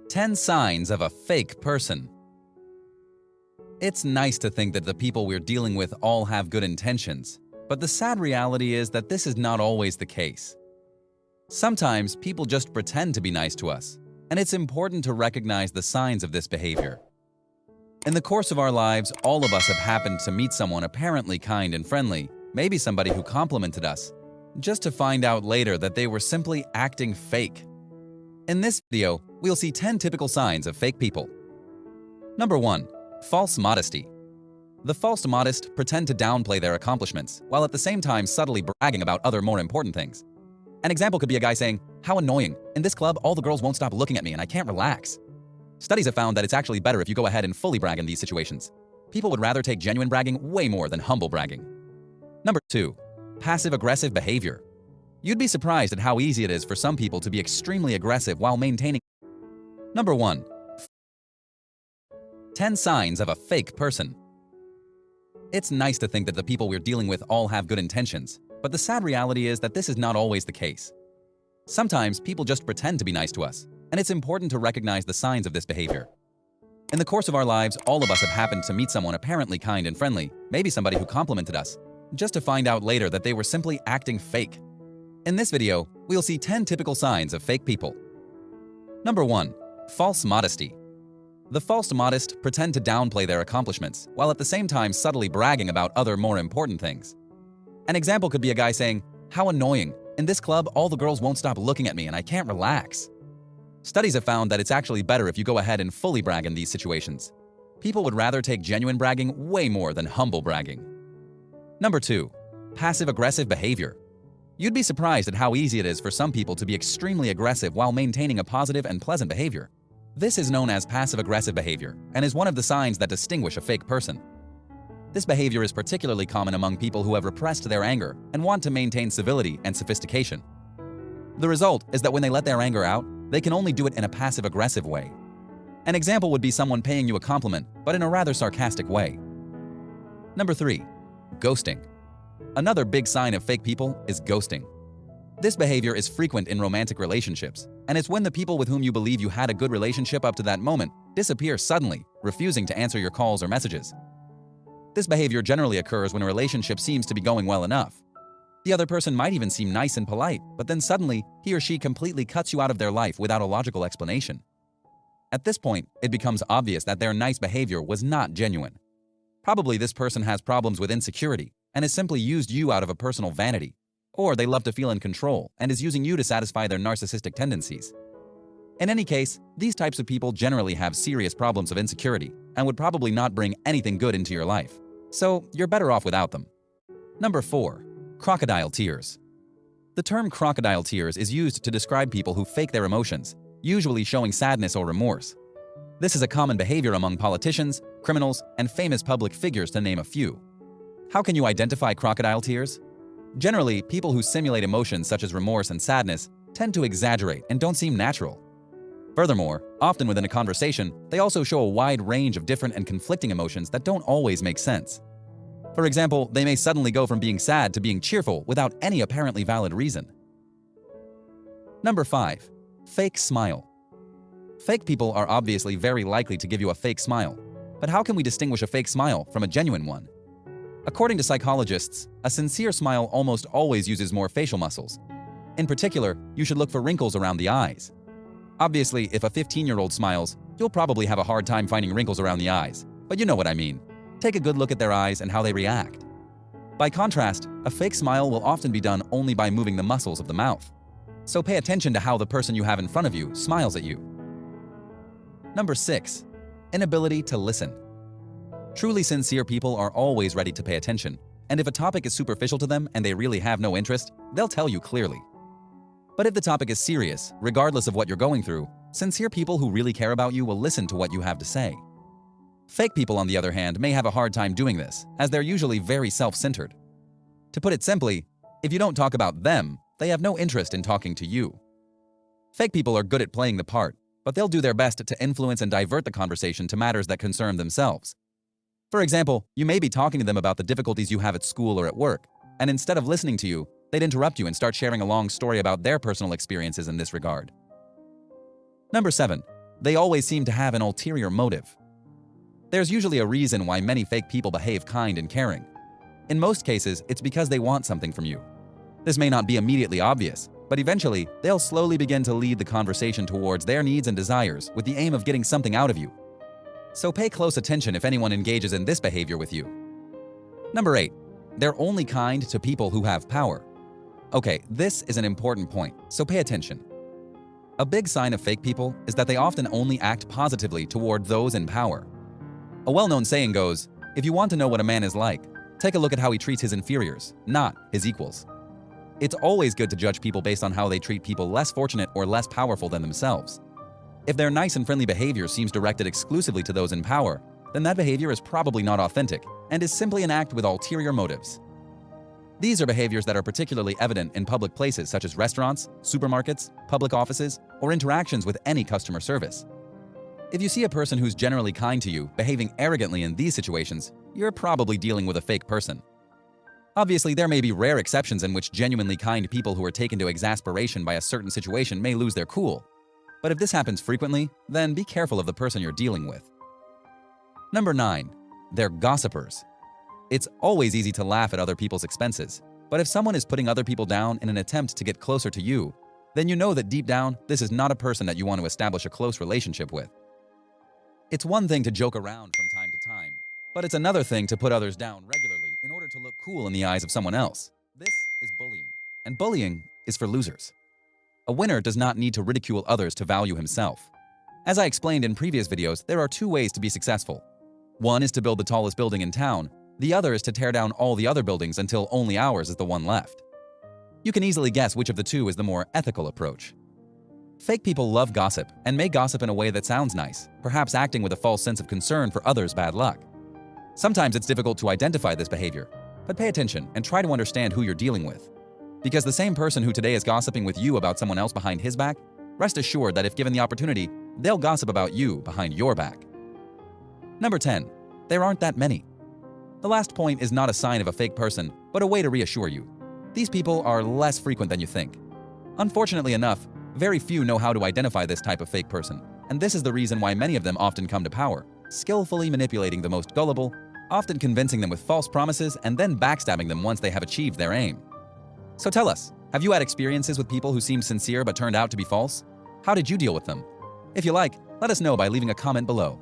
10 signs of a fake person. It's nice to think that the people we're dealing with all have good intentions, but the sad reality is that this is not always the case. Sometimes people just pretend to be nice to us, and it's important to recognize the signs of this behavior. In the course of our lives, all of us have happened to meet someone apparently kind and friendly, maybe somebody who complimented us, just to find out later that they were simply acting fake. In this video, we'll see 10 typical signs of fake people. Number 1. False modesty. The false modest pretend to downplay their accomplishments, while at the same time subtly bragging about other more important things. An example could be a guy saying, "How annoying. In this club, all the girls won't stop looking at me and I can't relax." Studies have found that it's actually better if you go ahead and fully brag in these situations. People would rather take genuine bragging way more than humble bragging. Number 2. Passive-aggressive behavior. You'd be surprised at how easy it is for some people to be extremely aggressive while maintaining. Number 1. 10 signs of a fake person. It's nice to think that the people we're dealing with all have good intentions, but the sad reality is that this is not always the case. Sometimes people just pretend to be nice to us, and it's important to recognize the signs of this behavior. In the course of our lives, all of us have happened to meet someone apparently kind and friendly, maybe somebody who complimented us, just to find out later that they were simply acting fake. In this video, we'll see 10 typical signs of fake people. Number 1. False modesty. The false modest pretend to downplay their accomplishments, while at the same time subtly bragging about other more important things. An example could be a guy saying, "How annoying. In this club, all the girls won't stop looking at me and I can't relax." Studies have found that it's actually better if you go ahead and fully brag in these situations. People would rather take genuine bragging way more than humble bragging. Number 2. Passive-aggressive behavior. You'd be surprised at how easy it is for some people to be extremely aggressive while maintaining a positive and pleasant behavior. This is known as passive-aggressive behavior and is one of the signs that distinguish a fake person. This behavior is particularly common among people who have repressed their anger and want to maintain civility and sophistication. The result is that when they let their anger out, they can only do it in a passive-aggressive way. An example would be someone paying you a compliment, but in a rather sarcastic way. Number 3. Ghosting. Another big sign of fake people is ghosting. This behavior is frequent in romantic relationships, and it's when the people with whom you believe you had a good relationship up to that moment disappear suddenly, refusing to answer your calls or messages. This behavior generally occurs when a relationship seems to be going well enough. The other person might even seem nice and polite, but then suddenly he or she completely cuts you out of their life without a logical explanation. At this point, it becomes obvious that their nice behavior was not genuine. Probably this person has problems with insecurity and has simply used you out of a personal vanity, or they love to feel in control and is using you to satisfy their narcissistic tendencies. In any case, these types of people generally have serious problems of insecurity and would probably not bring anything good into your life, so you're better off without them. Number 4. Crocodile tears. The term crocodile tears is used to describe people who fake their emotions, usually showing sadness or remorse. This is a common behavior among politicians, criminals, and famous public figures, to name a few. How can you identify crocodile tears? Generally, people who simulate emotions such as remorse and sadness tend to exaggerate and don't seem natural. Furthermore, often within a conversation, they also show a wide range of different and conflicting emotions that don't always make sense. For example, they may suddenly go from being sad to being cheerful without any apparently valid reason. Number 5. Fake smile. Fake people are obviously very likely to give you a fake smile, but how can we distinguish a fake smile from a genuine one? According to psychologists, a sincere smile almost always uses more facial muscles. In particular, you should look for wrinkles around the eyes. Obviously, if a 15-year-old smiles, you'll probably have a hard time finding wrinkles around the eyes, but you know what I mean. Take a good look at their eyes and how they react. By contrast, a fake smile will often be done only by moving the muscles of the mouth. So pay attention to how the person you have in front of you smiles at you. Number 6. Inability to listen. Truly sincere people are always ready to pay attention, and if a topic is superficial to them and they really have no interest, they'll tell you clearly. But if the topic is serious, regardless of what you're going through, sincere people who really care about you will listen to what you have to say. Fake people, on the other hand, may have a hard time doing this, as they're usually very self-centered. To put it simply, if you don't talk about them, they have no interest in talking to you. Fake people are good at playing the part, but they'll do their best to influence and divert the conversation to matters that concern themselves. For example, you may be talking to them about the difficulties you have at school or at work, and instead of listening to you, they'd interrupt you and start sharing a long story about their personal experiences in this regard. Number 7. They always seem to have an ulterior motive. There's usually a reason why many fake people behave kind and caring. In most cases, it's because they want something from you. This may not be immediately obvious, but eventually, they'll slowly begin to lead the conversation towards their needs and desires with the aim of getting something out of you. So pay close attention if anyone engages in this behavior with you. Number 8. They're only kind to people who have power. Okay, this is an important point, so pay attention. A big sign of fake people is that they often only act positively toward those in power. A well-known saying goes, if you want to know what a man is like, take a look at how he treats his inferiors, not his equals. It's always good to judge people based on how they treat people less fortunate or less powerful than themselves. If their nice and friendly behavior seems directed exclusively to those in power, then that behavior is probably not authentic and is simply an act with ulterior motives. These are behaviors that are particularly evident in public places such as restaurants, supermarkets, public offices, or interactions with any customer service. If you see a person who's generally kind to you behaving arrogantly in these situations, you're probably dealing with a fake person. Obviously, there may be rare exceptions in which genuinely kind people who are taken to exasperation by a certain situation may lose their cool. But if this happens frequently, then be careful of the person you're dealing with. Number 9. They're gossipers. It's always easy to laugh at other people's expenses, but if someone is putting other people down in an attempt to get closer to you, then you know that deep down, this is not a person that you want to establish a close relationship with. It's one thing to joke around from time to time, but it's another thing to put others down regularly in order to look cool in the eyes of someone else. This is bullying, and bullying is for losers. A winner does not need to ridicule others to value himself. As I explained in previous videos, there are 2 ways to be successful. One is to build the tallest building in town. The other is to tear down all the other buildings until only ours is the one left. You can easily guess which of the 2 is the more ethical approach. Fake people love gossip and may gossip in a way that sounds nice, perhaps acting with a false sense of concern for others' bad luck. Sometimes it's difficult to identify this behavior, but pay attention and try to understand who you're dealing with. Because the same person who today is gossiping with you about someone else behind his back, rest assured that if given the opportunity, they'll gossip about you behind your back. Number 10. There aren't that many. The last point is not a sign of a fake person, but a way to reassure you. These people are less frequent than you think. Unfortunately enough, very few know how to identify this type of fake person, and this is the reason why many of them often come to power, skillfully manipulating the most gullible, often convincing them with false promises and then backstabbing them once they have achieved their aim. So tell us, have you had experiences with people who seemed sincere but turned out to be false? How did you deal with them? If you like, let us know by leaving a comment below.